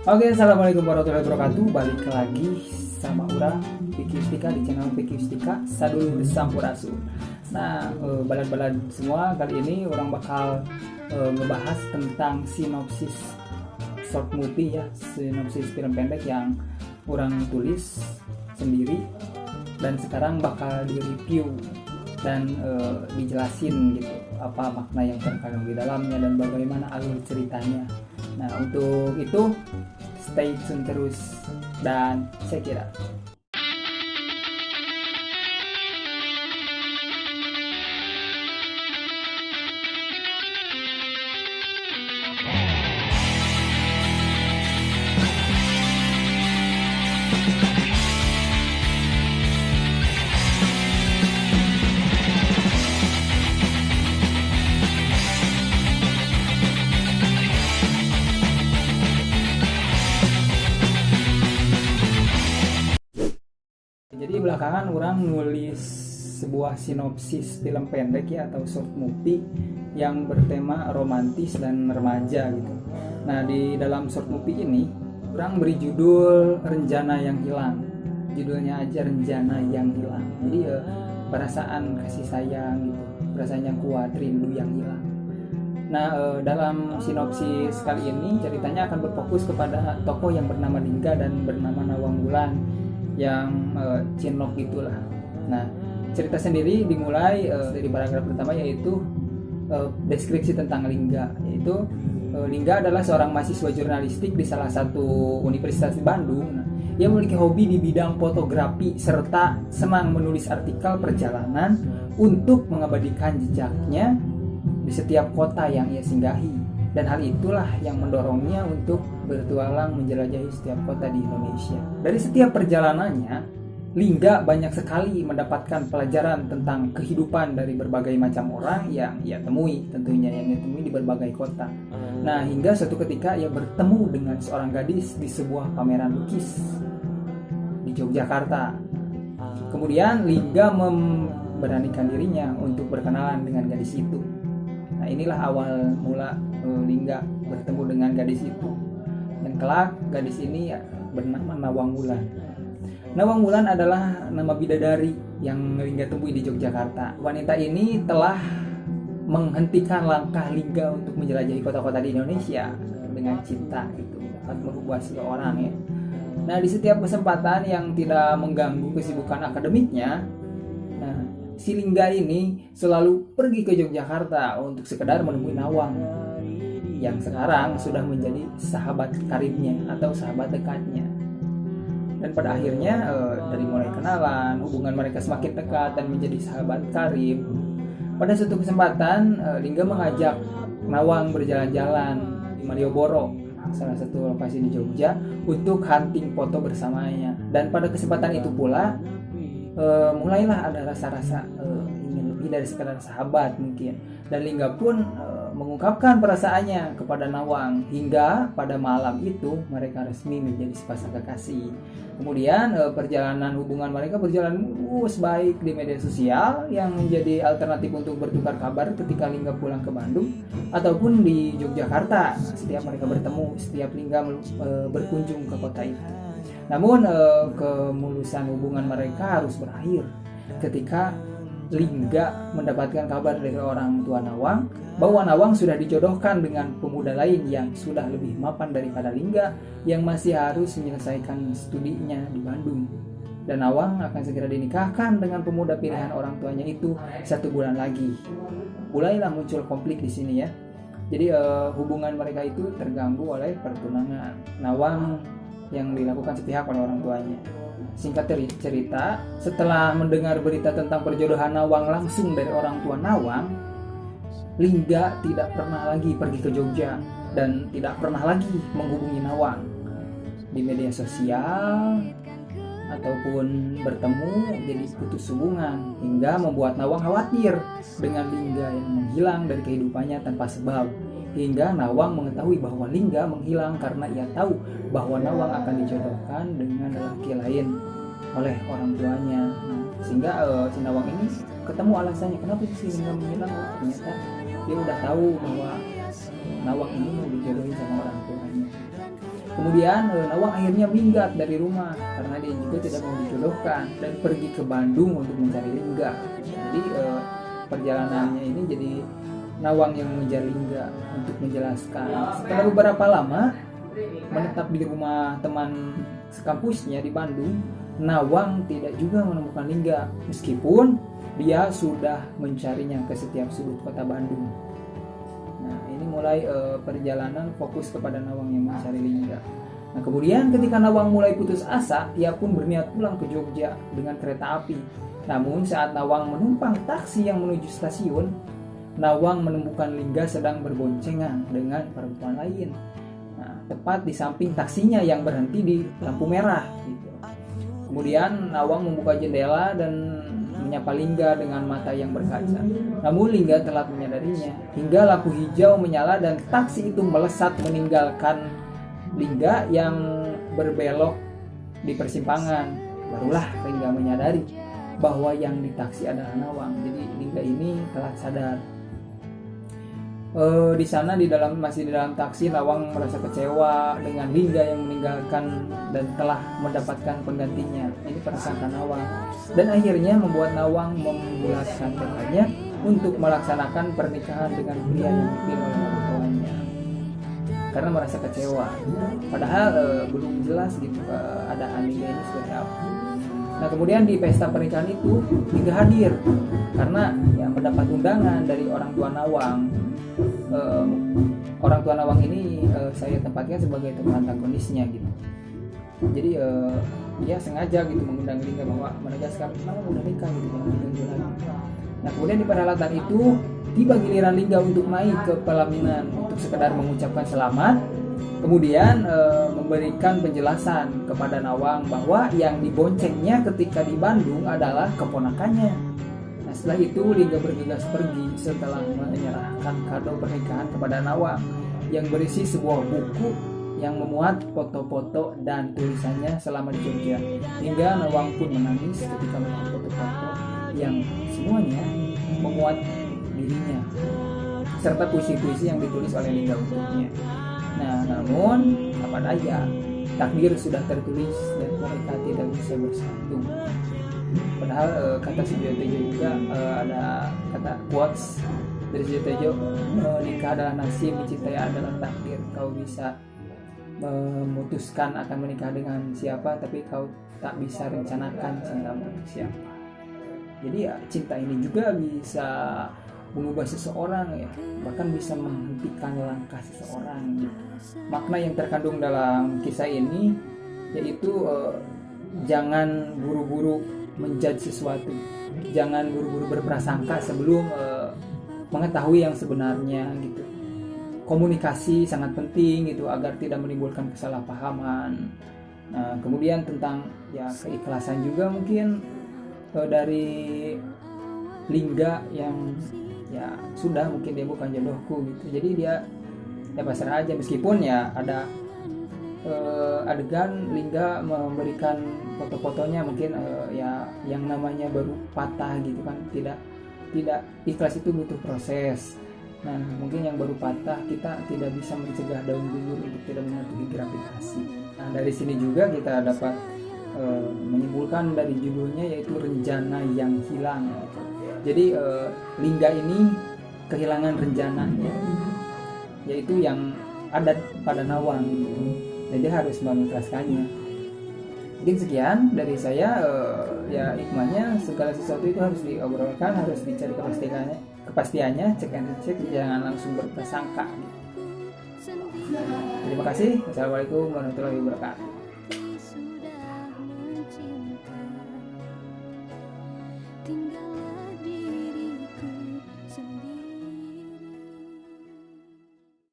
Oke, assalamualaikum warahmatullahi wabarakatuh. Balik lagi sama orang Piki Ustika di channel Piki Ustika Sadul Sampurasun. Nah, balad-balad semua, kali ini orang bakal ngebahas tentang sinopsis short movie ya, sinopsis film pendek yang orang tulis sendiri dan sekarang bakal direview dan dijelasin gitu apa makna yang terkandung di dalamnya dan bagaimana alur ceritanya. Nah, untuk itu stay tune terus dan check it out. Jadi belakangan orang nulis sebuah sinopsis film pendek ya atau short movie yang bertema romantis dan remaja gitu. Nah, di dalam short movie ini orang beri judul Renjana yang Hilang. Judulnya aja Renjana yang Hilang. Jadi perasaan kasih sayang gitu, rasanya kuat, rindu yang hilang. Nah, dalam sinopsis kali ini ceritanya akan berfokus kepada tokoh yang bernama Lingga dan bernama Nawang Wulan yang cinlok gitulah. Nah, cerita sendiri dimulai dari paragraf pertama, yaitu deskripsi tentang Lingga, yaitu Lingga adalah seorang mahasiswa jurnalistik di salah satu universitas di Bandung. Nah, ia memiliki hobi di bidang fotografi serta senang menulis artikel perjalanan untuk mengabadikan jejaknya di setiap kota yang ia singgahi. Dan hal itulah yang mendorongnya untuk bertualang menjelajahi setiap kota di Indonesia. Dari setiap perjalanannya, Lingga banyak sekali mendapatkan pelajaran tentang kehidupan dari berbagai macam orang yang ia temui, tentunya yang ia temui di berbagai kota. Nah, hingga suatu ketika ia bertemu dengan seorang gadis di sebuah pameran lukis di Yogyakarta. Kemudian Lingga memberanikan dirinya untuk berkenalan dengan gadis itu. Nah, inilah awal mula Lingga bertemu dengan gadis itu. Dan kelak gadis ini bernama Nawang Wulan. Nawang Wulan adalah nama bidadari yang Lingga temui di Yogyakarta. Wanita ini telah menghentikan langkah Lingga untuk menjelajahi kota-kota di Indonesia dengan cinta gitu, dapat merubah seseorang ya. Nah, di setiap kesempatan yang tidak mengganggu kesibukan akademiknya, nah, si Lingga ini selalu pergi ke Yogyakarta untuk sekedar menemui Nawang yang sekarang sudah menjadi sahabat karibnya atau sahabat dekatnya. Dan pada akhirnya dari mulai kenalan, hubungan mereka semakin dekat dan menjadi sahabat karib. Pada suatu kesempatan Lingga mengajak Nawang berjalan-jalan di Malioboro, salah satu lokasi di Jogja, untuk hunting foto bersamanya. Dan pada kesempatan itu pula mulailah ada rasa-rasa ingin lebih dari sekedar sahabat mungkin. Dan Lingga pun mengungkapkan perasaannya kepada Nawang, hingga pada malam itu mereka resmi menjadi sepasang kekasih. Kemudian perjalanan hubungan mereka berjalan baik di media sosial yang menjadi alternatif untuk bertukar kabar ketika Lingga pulang ke Bandung ataupun di Yogyakarta. Setiap mereka bertemu, setiap Lingga berkunjung ke kota itu. Namun kemulusan hubungan mereka harus berakhir ketika Lingga mendapatkan kabar dari orang tua Nawang bahwa Nawang sudah dijodohkan dengan pemuda lain yang sudah lebih mapan daripada Lingga yang masih harus menyelesaikan studinya di Bandung. Dan Nawang akan segera dinikahkan dengan pemuda pilihan orang tuanya itu 1 bulan lagi. Mulailah muncul konflik di sini ya. Jadi hubungan mereka itu terganggu oleh pertunangan Nawang yang dilakukan sepihak oleh orang tuanya. Singkat cerita, setelah mendengar berita tentang perjodohan Nawang langsung dari orang tua Nawang, Lingga tidak pernah lagi pergi ke Jogja dan tidak pernah lagi menghubungi Nawang di media sosial ataupun bertemu, jadi putus hubungan, hingga membuat Nawang khawatir dengan Lingga yang menghilang dari kehidupannya tanpa sebab. Hingga Nawang mengetahui bahwa Lingga menghilang karena ia tahu bahwa Nawang akan dijodohkan dengan laki lain oleh orang tuanya. Sehingga si Nawang ini ketemu alasannya kenapa si Lingga menghilang. Ternyata dia udah tahu bahwa Nawang ini mau dijodohin sama orang tuanya. Kemudian Nawang akhirnya minggat dari rumah karena dia juga tidak mau dijodohkan dan pergi ke Bandung untuk mencari Lingga. Jadi perjalanannya ini jadi Nawang yang mengejar Lingga untuk menjelaskan. Setelah beberapa lama menetap di rumah teman sekampusnya di Bandung, Nawang tidak juga menemukan Lingga meskipun dia sudah mencarinya ke setiap sudut kota Bandung. Nah, ini mulai perjalanan fokus kepada Nawang yang mencari Lingga. Nah, kemudian ketika Nawang mulai putus asa, ia pun berniat pulang ke Jogja dengan kereta api. Namun saat Nawang menumpang taksi yang menuju stasiun, Nawang menemukan Lingga sedang berboncengan dengan perempuan lain. Nah, tepat di samping taksinya yang berhenti di lampu merah. Gitu. Kemudian Nawang membuka jendela dan menyapa Lingga dengan mata yang berkaca. Namun Lingga telah menyadarinya hingga lampu hijau menyala dan taksi itu melesat meninggalkan Lingga yang berbelok di persimpangan. Barulah Lingga menyadari bahwa yang di taksi adalah Nawang. Jadi Lingga ini telah sadar. Di sana masih di dalam taksi, Nawang merasa kecewa dengan Lingga yang meninggalkan dan telah mendapatkan penggantinya. Ini prasangka Nawang dan akhirnya membuat Nawang membulatkan tekadnya untuk melaksanakan pernikahan dengan pria yang dipilih oleh orang tuanya karena merasa kecewa. Padahal belum jelas gitu keadaan Lingga ini seperti apa. Nah, kemudian di pesta pernikahan itu Lingga hadir karena ya mendapat undangan dari orang tua Nawang. Orang tua Nawang ini saya tempatkan sebagai tokoh antagonisnya gitu. Jadi dia sengaja gitu mengundang Lingga bahwa menegaskan Nawang udah nikah gitu, jangan diganggu lagi. Nah, kemudian di perhelatan itu tiba giliran Lingga untuk naik ke pelaminan untuk sekedar mengucapkan selamat. Kemudian memberikan penjelasan kepada Nawang bahwa yang diboncengnya ketika di Bandung adalah keponakannya. Nah, setelah itu Lingga bergegas pergi setelah menyerahkan kado pernikahan kepada Nawang yang berisi sebuah buku yang memuat foto-foto dan tulisannya selama di Jogja. Hingga Nawang pun menangis ketika melihat foto-foto yang semuanya memuat dirinya serta puisi-puisi yang ditulis oleh Lingga untuknya. Nah, namun apa daya, takdir sudah tertulis dan mereka tidak bisa bersatu. Padahal kata Sujiwo Tejo juga ada kata quotes dari Sujiwo Tejo, menikah adalah nasib, mencintai adalah takdir. Kau bisa memutuskan akan menikah dengan siapa, tapi kau tak bisa rencanakan cintamu untuk siapa. Jadi ya cinta ini juga bisa mengubah seseorang ya, bahkan bisa menghentikan langkah seseorang gitu. Makna yang terkandung dalam kisah ini yaitu jangan buru-buru menjudge sesuatu, jangan buru-buru berprasangka sebelum mengetahui yang sebenarnya gitu. Komunikasi sangat penting gitu agar tidak menimbulkan kesalahpahaman. Nah, kemudian tentang ya keikhlasan juga mungkin dari Lingga yang ya sudah mungkin dia bukan jodohku gitu, jadi dia ya pasrah aja meskipun ya ada adegan Lingga memberikan foto-fotonya mungkin ya yang namanya baru patah gitu kan, tidak ikhlas itu butuh proses. Nah, mungkin yang baru patah kita tidak bisa mencegah daun gugur untuk tidak mematuhi gravitasi. Nah, dari sini juga kita dapat menyimpulkan dari judulnya yaitu Renjana yang Hilang. Jadi Lingga ini kehilangan renjananya, yaitu yang ada pada Nawang gitu. Dan dia harus mengikhlaskannya. Mungkin sekian dari saya. Ya hikmahnya segala sesuatu itu harus diobrolkan, harus dicari kepastiannya, cek and recheck, jangan langsung berprasangka gitu. Terima kasih. Wassalamualaikum warahmatullahi wabarakatuh.